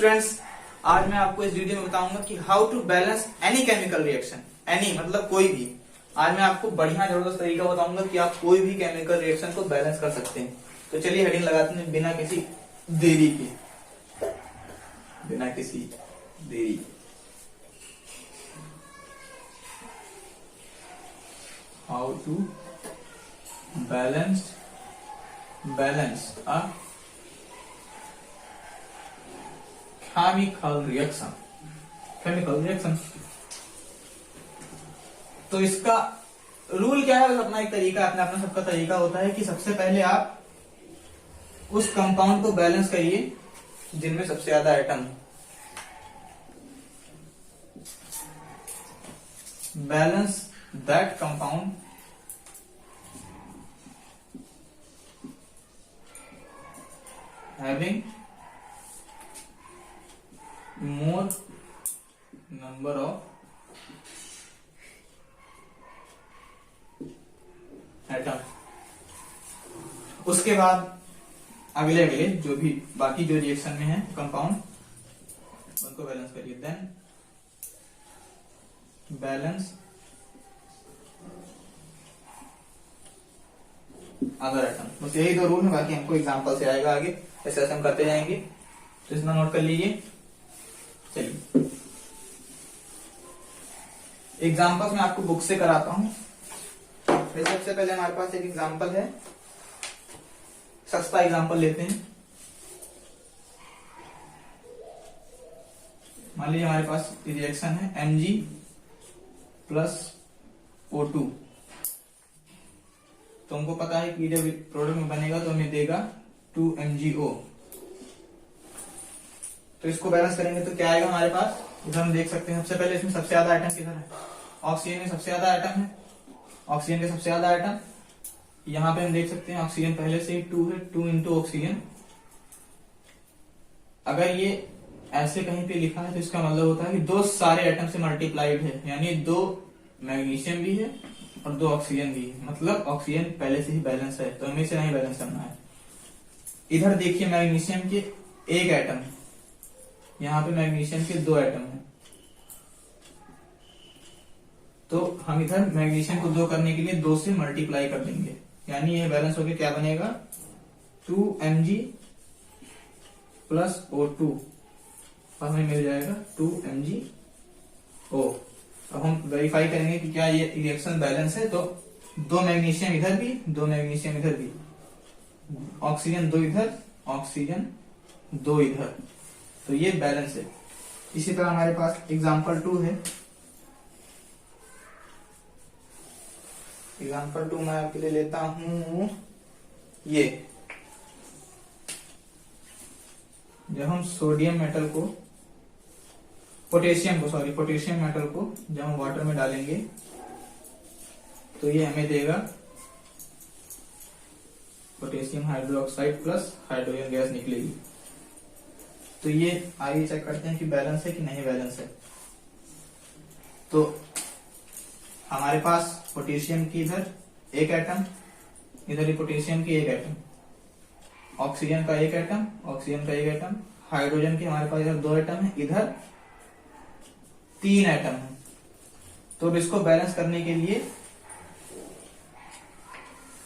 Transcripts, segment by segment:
Students, आज मैं आपको इस वीडियो में बताऊंगा कि how to balance any chemical reaction. Any मतलब कोई भी। आज मैं आपको बढ़िया जबरदस्त तरीका बताऊंगा कि आप कोई भी केमिकल रिएक्शन को बैलेंस कर सकते हैं। तो चलिए हेडिंग लगाते हैं बिना किसी देरी के। How to balance a chemical reaction. तो इसका रूल क्या है? बस अपना एक तरीका, अपना सबका तरीका होता है कि सबसे पहले आप उस कंपाउंड को बैलेंस करिए जिनमें सबसे ज्यादा आइटम हो। Balance that compound having more number of atom. उसके बाद अगले जो भी बाकी जो रिएक्शन में है कंपाउंड उनको बैलेंस करिए। Then balance other atom. बस यही दो रूल है, बाकी हमको एग्जांपल से आएगा आगे, ऐसे हम करते जाएंगे। तो इसमें नोट कर लीजिए। चलिए एग्जांपल्स मैं आपको बुक से कराता हूं। सबसे पहले हमारे पास एक एग्जांपल है, सस्ता एग्जांपल लेते हैं। मान लीजिए हमारे पास रिएक्शन है Mg प्लस O2। तो हमको पता है कि जब प्रोडक्ट में बनेगा तो हमें देगा 2MgO। तो इसको बैलेंस करेंगे तो क्या आएगा हमारे पास? इधर हम देख सकते हैं सबसे पहले इसमें सबसे ज्यादा आइटम किधर है? ऑक्सीजन में सबसे ज्यादा आइटम है। ऑक्सीजन के सबसे ज्यादा आइटम यहाँ पे हम देख सकते हैं। ऑक्सीजन पहले से ही 2 है, 2 इंटू ऑक्सीजन। अगर ये ऐसे कहीं पे लिखा है तो इसका मतलब होता है कि दो सारे आइटम से मल्टीप्लाइड है, यानी 2 मैग्नीशियम भी है और 2 ऑक्सीजन भी है। मतलब ऑक्सीजन पहले से ही बैलेंस है, तो हमें इसे नहीं बैलेंस करना है। इधर देखिए मैग्नीशियम के एक आइटम है, यहाँ पे मैग्नीशियम के 2 आइटम है। तो हम इधर मैग्नीशियम को 2 करने के लिए 2 से मल्टीप्लाई कर देंगे, यानी ये बैलेंस होकर क्या बनेगा? 2Mg प्लस O2 और हमें मिल जाएगा 2MgO। अब हम वेरीफाई करेंगे कि क्या ये रिएक्शन बैलेंस है। तो 2 मैग्नीशियम इधर भी, 2 मैग्नीशियम इधर भी, ऑक्सीजन 2 इधर, ऑक्सीजन 2 इधर, तो ये बैलेंस है। इसी तरह हमारे पास एग्जांपल 2 है। एग्जांपल 2 मैं आपके लिए लेता हूं। ये जब हम सोडियम मेटल को पोटेशियम मेटल को जब हम वाटर में डालेंगे तो ये हमें देगा potassium hydroxide plus hydrogen gas निकलेगी। तो ये आइए चेक करते हैं कि बैलेंस है कि नहीं बैलेंस है। तो हमारे पास पोटेशियम की इधर एक एटम, इधर ही पोटेशियम की एक एटम, ऑक्सीजन का एक एटम, ऑक्सीजन का एक एटम, हाइड्रोजन के हमारे पास इधर 2 एटम है, इधर 3 एटम है। तो अब इसको बैलेंस करने के लिए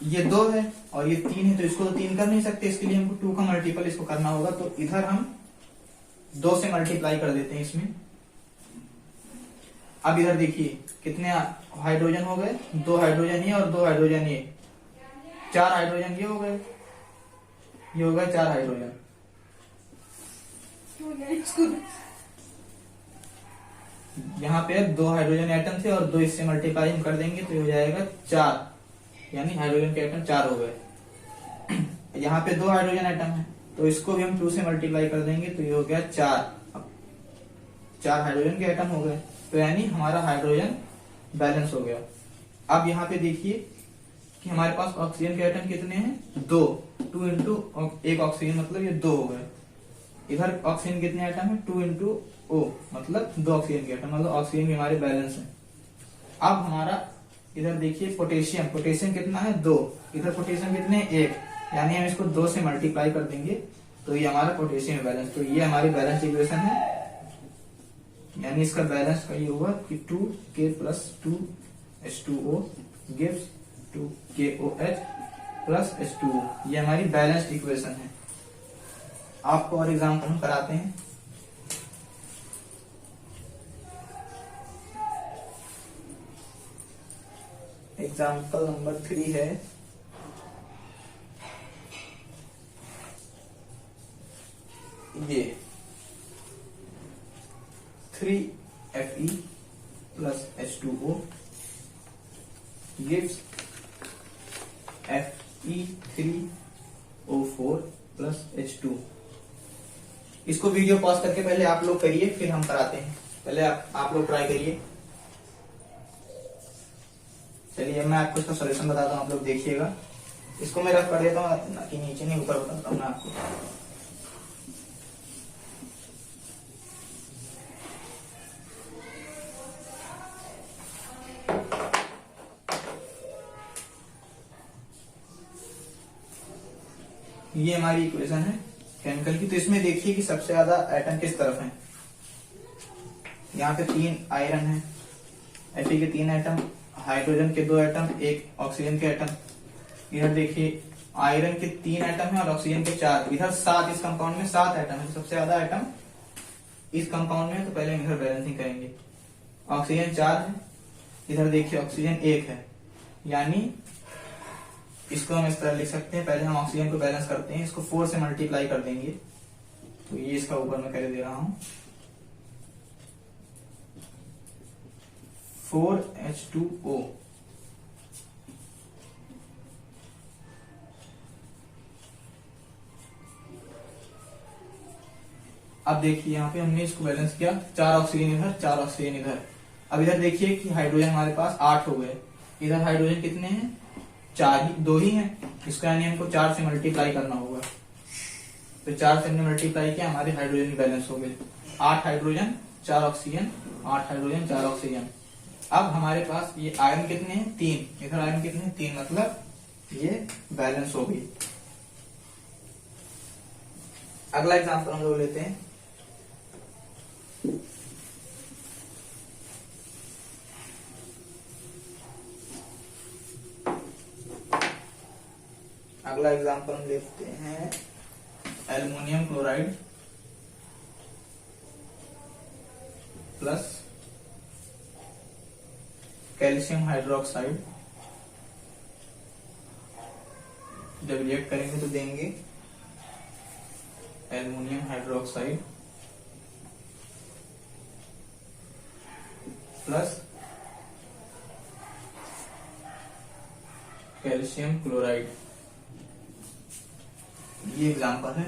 ये 2 है और ये 3 है, तो इसको तो 3 कर नहीं सकते, इसके लिए हमको 2 का मल्टीपल इसको करना होगा। तो इधर हम 2 से मल्टीप्लाई कर देते हैं इसमें। अब इधर देखिए कितने हाइड्रोजन हो गए? 2 हाइड्रोजन ये और 2 हाइड्रोजन ये, 4 हाइड्रोजन ये हो गए, ये हो गए 4 हाइड्रोजन। यहाँ पे 2 हाइड्रोजन एटम थे और 2 इससे मल्टीप्लाई हम कर देंगे तो हो जाएगा 4, यानी हाइड्रोजन के एटम 4 हो गए। यहाँ पे 2 हाइड्रोजन एटम है तो इसको भी हम 2 से मल्टीप्लाई कर देंगे तो ये हो गया 4। 4 हाइड्रोजन के एटम हो गए, तो यानी हमारा हाइड्रोजन बैलेंस हो गया। अब यहाँ पे देखिए कि हमारे पास ऑक्सीजन के एटम कितने हैं? 2 इंटू एक ऑक्सीजन मतलब ये 2 हो गए। इधर ऑक्सीजन कितने आइटम है? 2 इंटू O मतलब 2 ऑक्सीजन के आइटम, मतलब ऑक्सीजन के हमारे बैलेंस है। अब हमारा इधर देखिए पोटेशियम कितना है? 2, इधर पोटेशियम कितने? 1, यानी हम इसको 2 से मल्टीप्लाई कर देंगे तो ये हमारा पोटेशियम बैलेंस, तो ये हमारी बैलेंस इक्वेशन है, यानी इसका बैलेंस का ये होगा कि 2K + 2H2O gives 2KOH + H2O, ये हमारी बैलेंस्ड इक्वेशन है। आपको और एग्जाम्पल हम कराते हैं। एग्जाम्पल नंबर 3 है, ये 3Fe + H2O gives Fe3O4 + H2। इसको वीडियो पॉज करके पहले आप लोग करिए, फिर हम कराते हैं। पहले आप लोग ट्राई करिए। चलिए मैं आपको इसका सॉल्यूशन बताता हूँ, आप लोग देखिएगा। इसको मैं रख कर देता हूँ ना कि नीचे नहीं, ऊपर बताता हूँ मैं आपको। ये हमारी इक्वेशन है केमिकल की। तो इसमें देखिए कि सबसे ज्यादा एटम किस तरफ है। यहाँ पे 3 आयरन है, Fe के 3 एटम, हाइड्रोजन के 2 एटम, एक ऑक्सीजन के एटम। इधर देखिए आयरन के 3 एटम है और ऑक्सीजन के 4। इधर 7, इस कंपाउंड में 7 एटम है, सबसे ज्यादा एटम इस कंपाउंड में। तो पहले हम इधर बैलेंसिंग करेंगे। ऑक्सीजन 4 है, इधर देखिए ऑक्सीजन 1 है, यानी इसको हम इस तरह लिख सकते हैं। पहले हम ऑक्सीजन को बैलेंस करते हैं, इसको 4 से मल्टीप्लाई कर देंगे। तो ये इसका ऊपर मैं कर दे रहा हूं 4H2O। अब देखिए यहाँ पे हमने इसको बैलेंस किया, 4 ऑक्सीजन इधर, 4 ऑक्सीजन इधर। अब इधर देखिए कि हाइड्रोजन हमारे पास 8 हो गए। इधर हाइड्रोजन कितने हैं? 4 ही, 2 ही हैं। इसका यानी हमको 4 से मल्टीप्लाई करना होगा। तो 4 से हमने मल्टीप्लाई किया, हमारे हाइड्रोजन बैलेंस हो गए 8 हाइड्रोजन 4 ऑक्सीजन, 8 हाइड्रोजन 4 ऑक्सीजन। अब हमारे पास ये आयरन कितने हैं? 3। इधर आयरन कितने हैं? 3, मतलब ये बैलेंस हो गई। अगला एग्जांपल हम लोग लेते हैं। अगला एग्जांपल हम लेते हैं aluminium chloride plus calcium hydroxide. जब रिएक्ट करेंगे तो देंगे aluminium hydroxide plus calcium chloride. ये एग्जांपल है।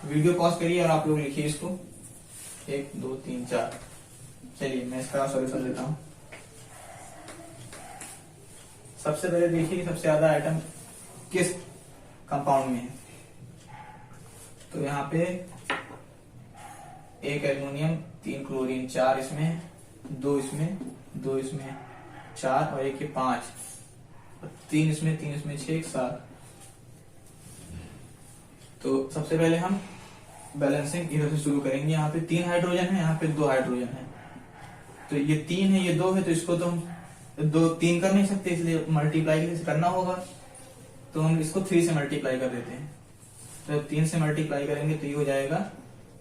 वीडियो पॉज करिए और आप लोग लिखिए इसको 1 2 3 4। चलिए मैं इसका सॉल्यूशन देता हूं। सबसे पहले देखिए कि सबसे ज्यादा आइटम किस कंपाउंड में है। तो यहाँ पे 1 एल्युमिनियम 3 क्लोरीन, 4 इसमें, 2 इसमें, 2 इसमें, 4 और 1 ये 5, 3 इसमें, 3 इसमें, 6 7। तो सबसे पहले हम बैलेंसिंग इधर से शुरू करेंगे। यहाँ पे 3 हाइड्रोजन है, यहाँ पे 2 हाइड्रोजन है। तो ये 3 है, ये 2 है, तो इसको तो हम 2 3 कर नहीं सकते, इसलिए मल्टीप्लाई कैसे करना होगा। तो हम इसको 3 से मल्टीप्लाई कर देते हैं। तो 3 से मल्टीप्लाई करेंगे तो ये हो जाएगा,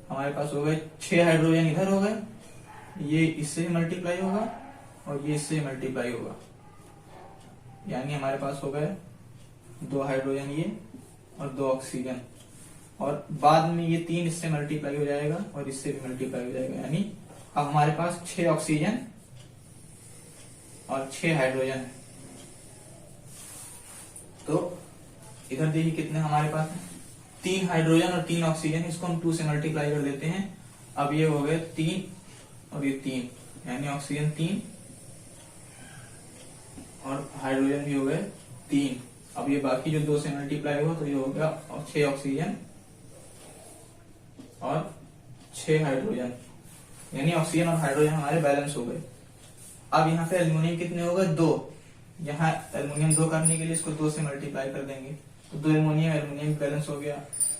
हमारे पास हो गए 6 हाइड्रोजन इधर हो गए, ये इससे मल्टीप्लाई होगा और ये इससे मल्टीप्लाई होगा, यानी हमारे पास हो गए 2 हाइड्रोजन ये और 2 ऑक्सीजन। और बाद में ये 3 इससे मल्टीप्लाई हो जाएगा और इससे भी मल्टीप्लाई हो जाएगा, यानी अब हमारे पास 6 ऑक्सीजन और 6 हाइड्रोजन है। तो इधर देखिए कितने हमारे पास है, 3 हाइड्रोजन और 3 ऑक्सीजन। इसको हम 2 से मल्टीप्लाई कर देते हैं। अब ये हो गए 3 और ये 3, यानी ऑक्सीजन 3 और हाइड्रोजन भी हो गए 3। अब ये बाकी जो 2 से मल्टीप्लाई हुआ तो ये हो गया 6 ऑक्सीजन और 6 हाइड्रोजन, यानी ऑक्सीजन और हाइड्रोजन हमारे बैलेंस हो गए। अब यहाँ पे एल्युमिनियम कितने हो गए? 2। यहाँ एल्युमिनियम 2 करने के लिए इसको 2 से मल्टीप्लाई कर देंगे। तो 2 एमोनियम एल्यूमिनियम बैलेंस हो गया।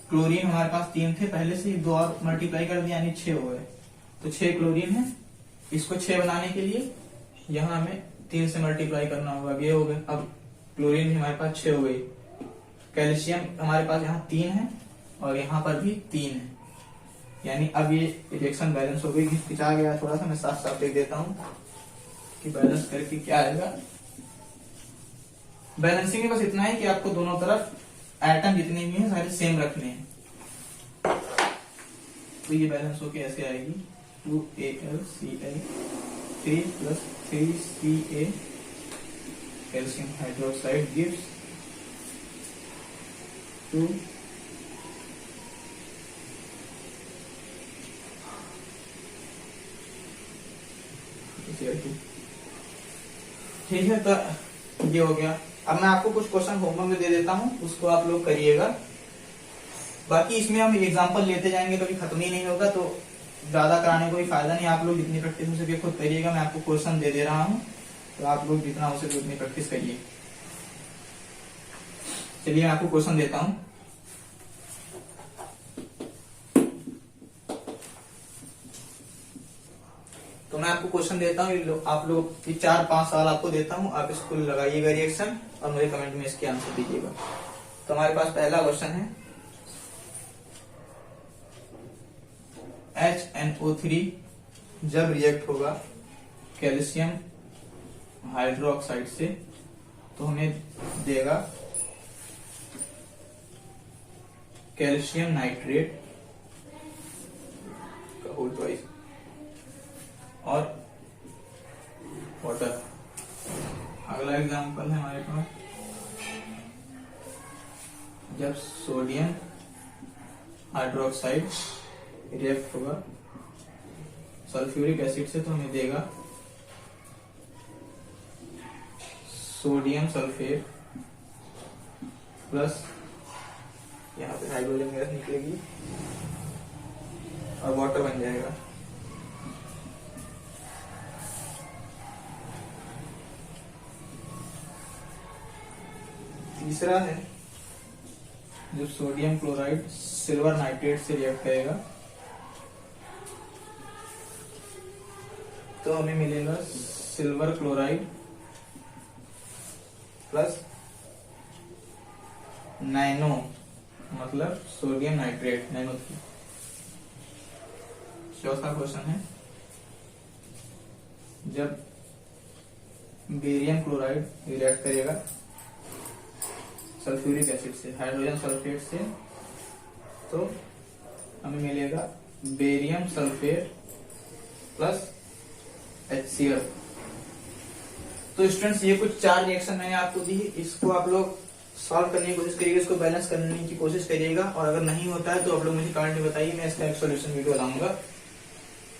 क्लोरीन हमारे पास 3 थे पहले से ही, 2 और मल्टीप्लाई कर दिया यानी 6 हो गए। तो 6 क्लोरीन है, इसको 6 बनाने के लिए यहाँ हमें 3 से मल्टीप्लाई करना होगा। अब ये हो गए, अब क्लोरीन भी हमारे पास 6 हो गई। कैल्शियम हमारे पास यहाँ 3 है और यहाँ पर भी 3 है, यानी अब ये रिएक्शन बैलेंस हो गई। खिंचा गया थोड़ा सा, मैं साफ साफ देख देता हूँ कि बैलेंस करके क्या आएगा। बैलेंसिंग में बस इतना है कि आपको दोनों तरफ एटम जितने भी हैं सारे सेम रखने हैं। तो ये बैलेंस होके ऐसे आएगी 2AlCl 3 + 3Ca calcium hydroxide gives 2 ठीक है। तो ये हो गया। अब मैं आपको कुछ क्वेश्चन होमवर्क में दे देता हूं, उसको आप लोग करिएगा। बाकी इसमें हम एग्जांपल लेते जाएंगे, कभी खत्म ही नहीं होगा, तो ज्यादा कराने को कोई फायदा नहीं। आप लोग जितनी प्रैक्टिस हो सके खुद करिएगा। मैं आपको क्वेश्चन दे दे रहा हूं, तो आप लोग जितना हो सके उतनी प्रैक्टिस करिए। चलिए मैं आपको क्वेश्चन देता हूं। तो मैं आपको क्वेश्चन देता हूँ, आप लोग 4-5 सवाल आपको देता हूँ, आप इसको लगाइएगा रिएक्शन और मुझे कमेंट में इसके आंसर दीजिएगा। तो हमारे पास पहला क्वेश्चन है, HNO3 जब रिएक्ट होगा कैल्शियम हाइड्रोक्साइड से तो हमें देगा कैल्शियम नाइट्रेट का होल ट्वाइस और वाटर। अगला एग्जांपल है हमारे पास, जब सोडियम हाइड्रोक्साइड रिएक्ट होगा सल्फ्यूरिक एसिड से तो हमें देगा सोडियम सल्फेट प्लस, यहाँ पे हाइड्रोजन गैस निकलेगी और वाटर बन जाएगा। तीसरा है, जब सोडियम क्लोराइड सिल्वर नाइट्रेट से रिएक्ट करेगा तो हमें मिलेगा सिल्वर क्लोराइड प्लस नैनो, मतलब सोडियम नाइट्रेट नैनो। चौथा क्वेश्चन है, जब बेरियम क्लोराइड रिएक्ट करेगा सल्फ्यूरिक एसिड से हाइड्रोजन सल्फेट से तो हमें मिलेगा बेरियम सल्फेट प्लस HCl। तो स्टूडेंट्स ये कुछ 4 रिएक्शन मैंने आपको दी, इसको आप लोग सॉल्व करने की कोशिश करिएगा, इसको बैलेंस करने की कोशिश करिएगा, और अगर नहीं होता है तो आप लोग मुझे कमेंट में बताइए, मैं इसका एक सोल्यूशन वीडियो लाऊंगा।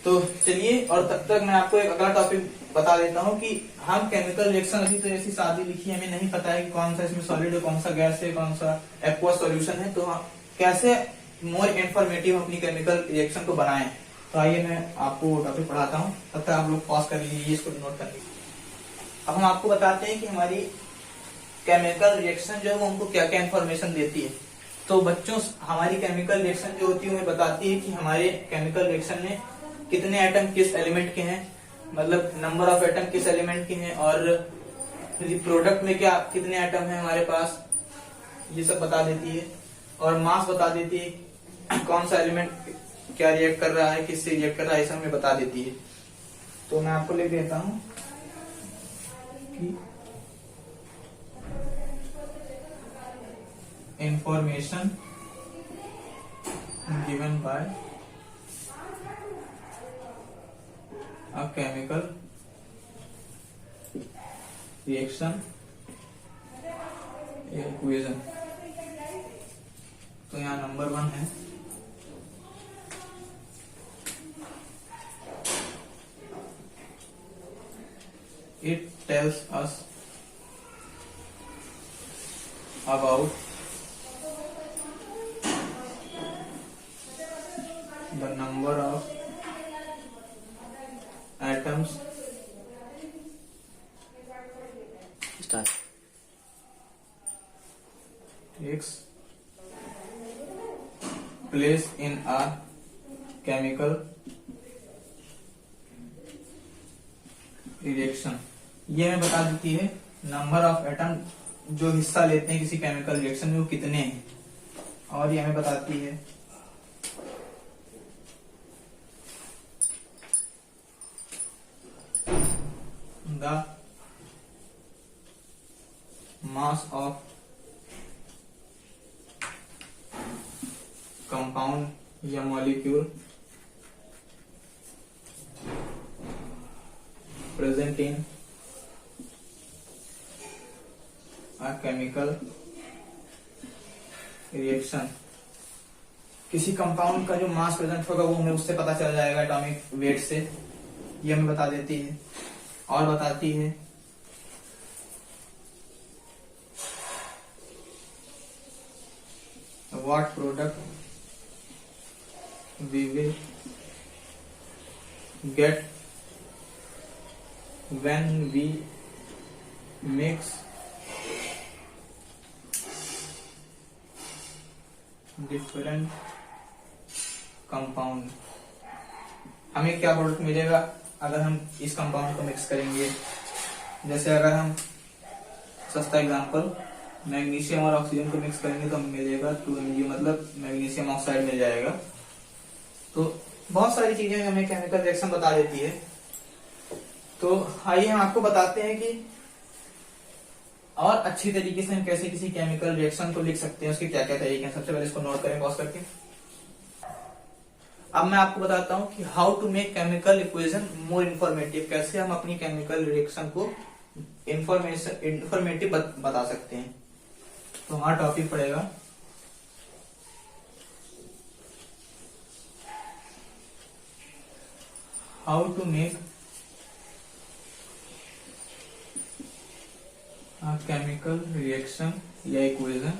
तो चलिए, और तब तक मैं आपको एक अगला टॉपिक बता देता हूँ कि हम केमिकल रिएक्शन, अभी तो ऐसी सादी लिखी, हमें नहीं पता है कि कौन सा इसमें सॉलिड है, कौन सा गैस है, कौन सा एक्वा सॉल्यूशन है, तो कैसे मोर इन्फॉर्मेटिव अपनी केमिकल रिएक्शन को बनाएं। तो आइए मैं आपको टॉपिक पढ़ाता हूँ, तब तक आप लोग पॉज कर लीजिए, इसको नोट कर लीजिए। अब हम आपको बताते हैं कि हमारी केमिकल रिएक्शन जो है वो हमको क्या क्या इन्फॉर्मेशन देती है। तो बच्चों, हमारी केमिकल रिएक्शन जो होती है वो बताती है कि हमारे केमिकल रिएक्शन में कितने एटम किस एलिमेंट के हैं, मतलब नंबर ऑफ एटम किस एलिमेंट के हैं, और प्रोडक्ट में क्या कितने एटम हैं हमारे पास, ये सब बता देती है। और मास बता देती है, कौन सा एलिमेंट क्या रिएक्ट कर रहा है, किससे रिएक्ट कर रहा है, ये सब हमें बता देती है। तो मैं आपको लिख देता हूं कि information given by a chemical reaction equation। तो यहाँ नंबर 1 है, it tells us about the number of atoms Start. takes place in a chemical reaction. ये हमें बता देती है नंबर ऑफ एटम जो हिस्सा लेते हैं किसी केमिकल रिएक्शन में वो कितने हैं, और ये हमें बताती है द मास ऑफ कंपाउंड या molecule present in a chemical reaction. किसी कंपाउंड का जो मास प्रेजेंट होगा वो हमें उससे पता चल जाएगा एटॉमिक वेट से, ये हमें बता देती है। और बताती है what product we will get when we mix different compound. हमें क्या प्रोडक्ट मिलेगा अगर हम इस कंपाउंड को मिक्स करेंगे। जैसे अगर हम सस्ता एग्जांपल मैग्नीशियम और ऑक्सीजन को मिक्स करेंगे तो हमें मिलेगा 2Mg, मतलब मैग्नीशियम ऑक्साइड मिल जाएगा। तो बहुत सारी चीजें हमें केमिकल रिएक्शन बता देती है। तो आइए हम आपको बताते हैं कि और अच्छी तरीके से हम कैसे किसी केमिकल रिएक्शन को लिख सकते हैं, उसके क्या क्या तरीके हैं। सबसे पहले इसको नोट करें पॉज करके। अब मैं आपको बताता हूं कि how to make chemical equation more informative, कैसे हम अपनी केमिकल रिएक्शन को इंफॉर्मेटिव बता सकते हैं। तो हमारा टॉपिक पड़ेगा how to make a chemical reaction या equation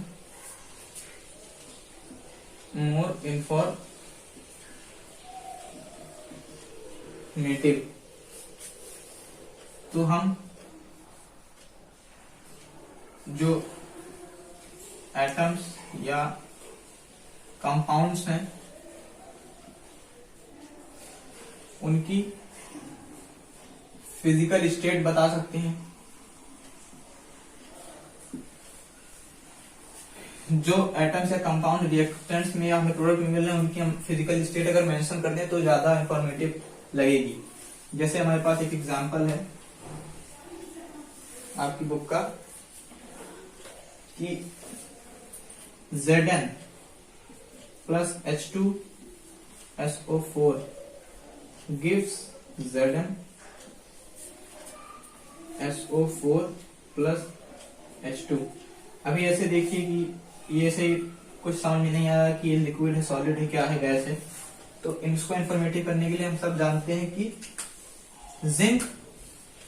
more informative। तो हम जो एटम्स या कंपाउंड्स हैं उनकी फिजिकल स्टेट बता सकते हैं। जो एटम्स या कंपाउंड रिएक्टेंट्स में या हमें प्रोडक्ट मिल रहे हैं उनकी हम फिजिकल स्टेट अगर मेंशन कर दें तो ज्यादा इंफॉर्मेटिव लगेगी। जैसे हमारे पास एक एग्जांपल है आपकी बुक का कि Zn plus H2SO4 gives Zn SO4 plus H2। अभी ऐसे देखिए कि ये से कुछ समझ में नहीं आ रहा कि ये लिक्विड है, सॉलिड है, क्या है, गैस है। तो इसको इंफॉर्मेटिव करने के लिए हम सब जानते हैं कि जिंक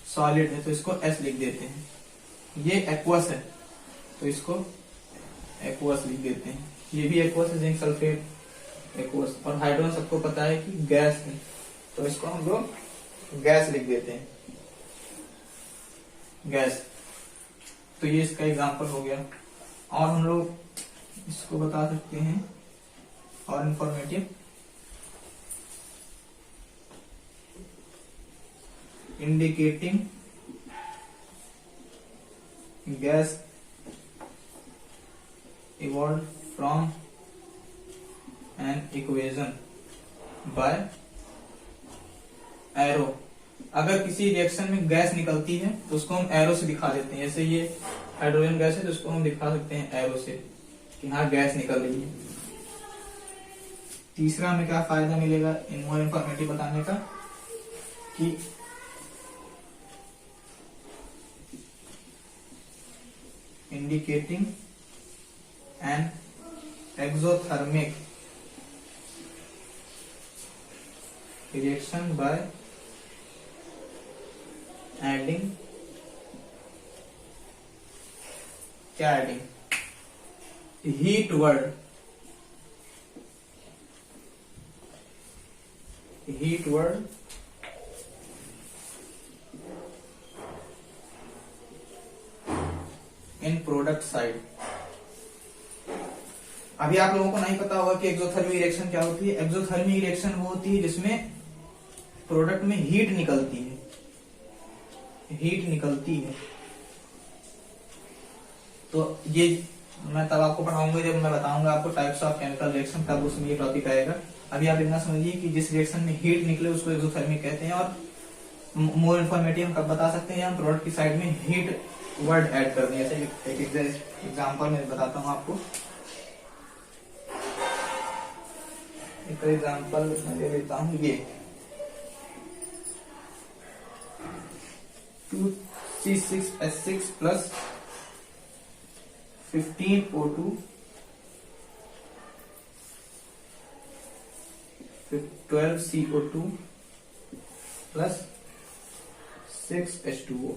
सॉलिड है तो इसको S लिख देते हैं। ये एक्वस है तो इसको एक्वस लिख देते हैं। ये भी एक्वस है, जिंक सल्फेट एक्वस। और हाइड्रोजन सबको पता है कि गैस है तो इसको हम लोग गैस लिख देते हैं, गैस। तो ये इसका एग्जांपल हो गया। और हम लोग इसको बता सकते हैं और informative indicating gas evolved from an equation by arrow. अगर किसी रिएक्शन में गैस निकलती है तो उसको हम एरो से दिखा देते हैं। जैसे ये हाइड्रोजन गैस है तो उसको हम दिखा सकते हैं एरो से कि हाँ गैस निकल रही है। तीसरा हमें क्या फायदा मिलेगा इन मोर इंफॉर्मेटिव बताने का कि indicating an exothermic reaction by adding, क्या adding, heat word, heat word in product side. अभी आप लोगों को नहीं पता होगा कि एक्सोथर्मिक रिएक्शन क्या होती है। एक्सोथर्मिक रिएक्शन वो होती है जिसमें प्रोडक्ट में हीट निकलती है, हीट निकलती है। तो ये मैं तब आपको पढ़ाऊंगा जब मैं बताऊंगा आपको टाइप्स ऑफ केमिकल रिएक्शन, तब उसमें ये टॉपिक आएगा। अभी आप इतना समझिए कि जिस रिएक्शन में हीट निकले उसको एक्सोथर्मिक कहते हैं। और मोर इन्फॉर्मेटिव हम कब बता सकते हैं, हम प्रोडक्ट की साइड में हीट वर्ड ऐड कर दें। जैसे एक एग्जांपल मैं बताता हूं आपको। एक एग्जांपल मैं ले लेता हूं, ये 2C6H6 plus 15O2 12CO2 plus 6H2O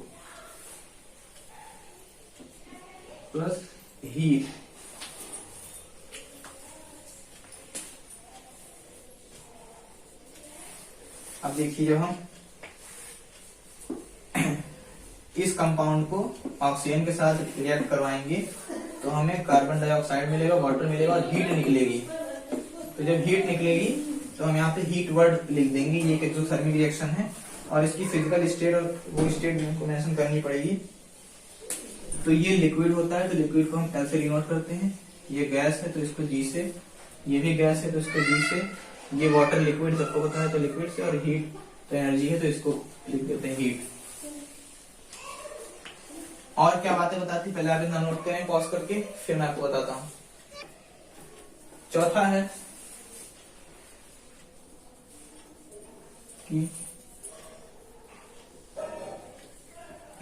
plus heat. अब देखिए, जब हम इस कंपाउंड को ऑक्सीजन के साथ रिएक्ट करवाएंगे तो हमें कार्बन डाइऑक्साइड मिलेगा, वाटर मिलेगा और हीट निकलेगी। तो जब हीट निकलेगी तो हम यहाँ पे हीट वर्ड लिख देंगे। ये एक एक्सोथर्मिक रिएक्शन है और इसकी फिजिकल स्टेट और वो स्टेट भी हमको मेंशन करनी पड़ेगी। तो ये लिक्विड होता है, तो लिक्विड को हम एल से डिनोट करते हैं। ये गैस है तो इसको जी से, ये भी गैस है तो इसको जी से, ये वाटर लिक्विड सबको पता है तो लिक्विड से, और हीट तो एनर्जी है तो इसको लिख देते हैं हीट। और क्या बातें बताती पहले आप इतना नोट करें पॉज करके, फिर मैं आपको बताता हूं। चौथा है कि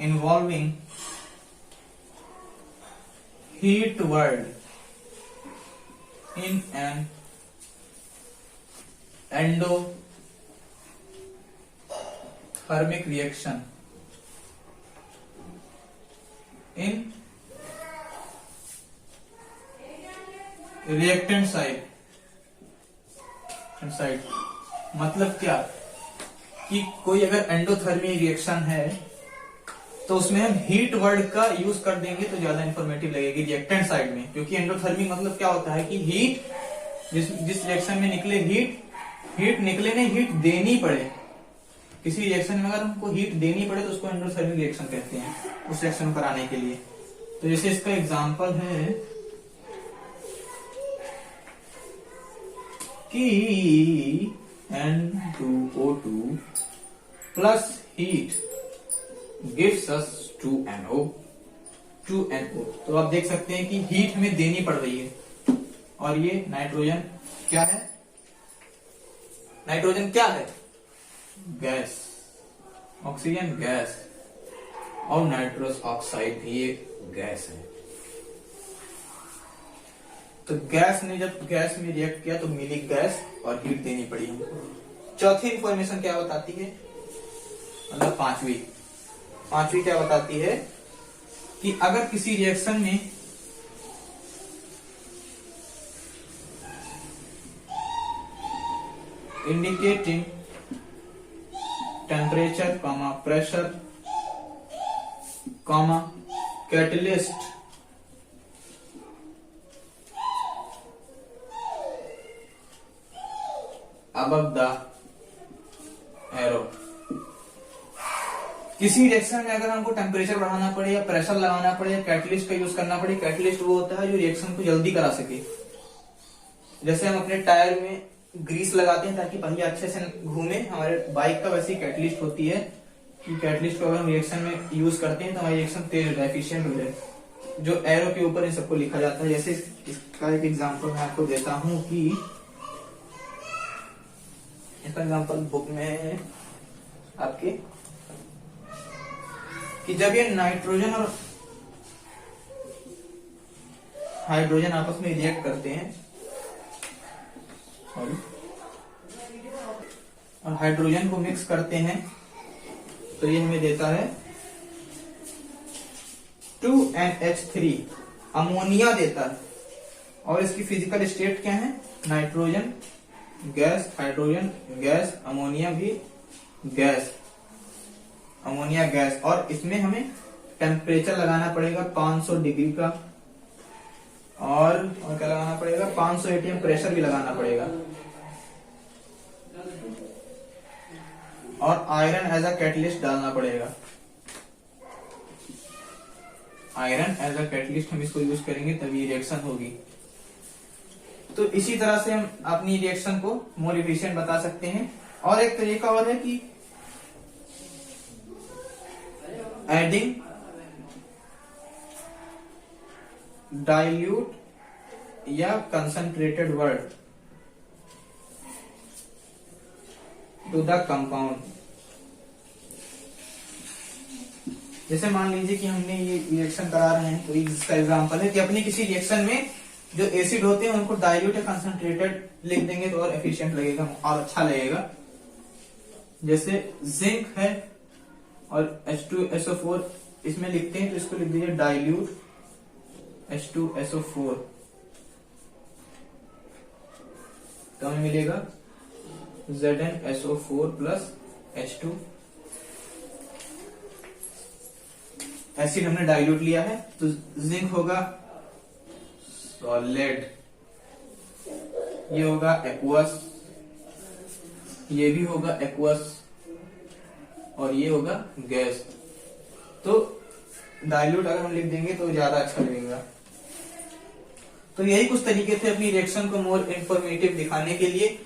involving heat word in an endothermic reaction in reactant side। मतलब क्या कि कोई अगर एंडोथर्मिक रिएक्शन है तो उसमें हम हीट वर्ड का यूज कर देंगे तो ज्यादा इंफॉर्मेटिव लगेगी रिएक्टेंट साइड में। क्योंकि एंडोथर्मिक मतलब क्या होता है कि हीट जिस रिएक्शन में निकले हीट निकले नहीं, हीट देनी पड़े। किसी रिएक्शन में अगर हमको हीट देनी पड़े तो उसको एंडोथर्मिक रिएक्शन कहते हैं, उस रिएक्शन को कराने के लिए। तो जैसे इसका एग्जांपल है कि N2O2 plus heat gives us 2NO। तो आप देख सकते हैं कि हीट हमें देनी पड़ रही है। और ये नाइट्रोजन क्या है? नाइट्रोजन क्या है? गैस। ऑक्सीजन गैस और नाइट्रस ऑक्साइड भी एक गैस है। तो गैस ने जब गैस में रिएक्ट किया तो मिली गैस और हीट देनी पड़ी हमको। चौथी इंफॉर्मेशन क्या बताती है, मतलब पांचवी क्या बताती है कि अगर किसी रिएक्शन में indicating temperature, pressure, catalyst above the arrow। किसी रिएक्शन में अगर हमको टेम्परेचर बढ़ाना पड़े या प्रेशर लगाना पड़े या कैटलिस्ट का यूज करना पड़े, कैटलिस्ट वो होता है जो रिएक्शन को जल्दी करा सके। जैसे हम अपने टायर में ग्रीस लगाते हैं ताकि पहिया अच्छे से घूमे, हमारे बाइक का वैसी कैटलिस्ट होती है कि कैटलिस्ट को अगर हम रिएक्शन में यूज करते हैं तो हमारी रिएक्शन तेज हो जाए, एफिशिएंट हो जाए। जो एरो के ऊपर इन सबको लिखा जाता है। जैसे इसका एक एग्जाम्पल मैं आपको देता हूं कि इसका एग्जाम्पल बुक में है आपके कि जब ये नाइट्रोजन और हाइड्रोजन आपस में रिएक्ट करते हैं और हाइड्रोजन को मिक्स करते हैं तो ये हमें देता है 2NH3 अमोनिया देता है। और इसकी फिजिकल स्टेट क्या है? Nitrogen gas, hydrogen gas, ammonia भी गैस, अमोनिया गैस। और इसमें हमें टेम्परेचर लगाना पड़ेगा 500 डिग्री का और क्या लगाना पड़ेगा, 500 एटीएम प्रेशर भी लगाना पड़ेगा, और आयरन एज अ कैटलिस्ट डालना पड़ेगा। आयरन एज अ कैटलिस्ट हम इसको यूज करेंगे तभी रिएक्शन होगी। तो इसी तरह से हम अपनी रिएक्शन को मोर एफिशिएंट बता सकते हैं। और एक तरीका और है कि एडिंग डाइल्यूट या concentrated word to the compound. जैसे मान लीजिए कि हमने ये रिएक्शन करा रहे हैं, तो इसका एग्जांपल है कि अपनी किसी रिएक्शन में जो एसिड होते हैं उनको डाइल्यूट या कंसंट्रेटेड लिख देंगे तो और एफिशिएंट लगेगा और अच्छा लगेगा। जैसे जिंक है और H2SO4 इसमें लिखते हैं, तो इसको लिख दीजिए डाइल्यूट H2SO4, तो हमें मिलेगा ZnSO4 प्लस H2। एसिड हमने डाइल्यूट लिया है, तो जिंक होगा सॉलिड, ये होगा एक्वस, ये भी होगा एक्वस, और ये होगा गैस। तो डाइल्यूट अगर हम लिख देंगे तो ज्यादा अच्छा लगेगा। तो यही कुछ तरीके थे अपनी रिएक्शन को मोर इंफॉर्मेटिव दिखाने के लिए।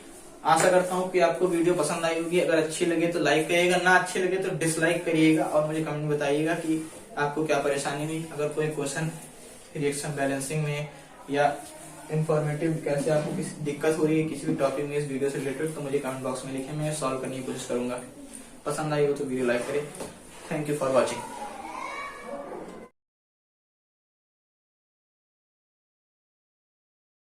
आशा करता हूँ कि आपको वीडियो पसंद आई होगी। अगर अच्छी लगे तो लाइक करिएगा, ना अच्छी लगे तो डिसलाइक करिएगा, और मुझे कमेंट में बताइएगा कि आपको क्या परेशानी हुई। अगर कोई क्वेश्चन रिएक्शन बैलेंसिंग में या इंफॉर्मेटिव कैसे आपको किसी दिक्कत हो रही है किसी भी टॉपिक में इस वीडियो से रिलेटेड, तो मुझे कमेंट बॉक्स में लिखें, मैं सॉल्व करने की कोशिश करूंगा। पसंद आई हो तो वीडियो लाइक करें। Thank you for watching.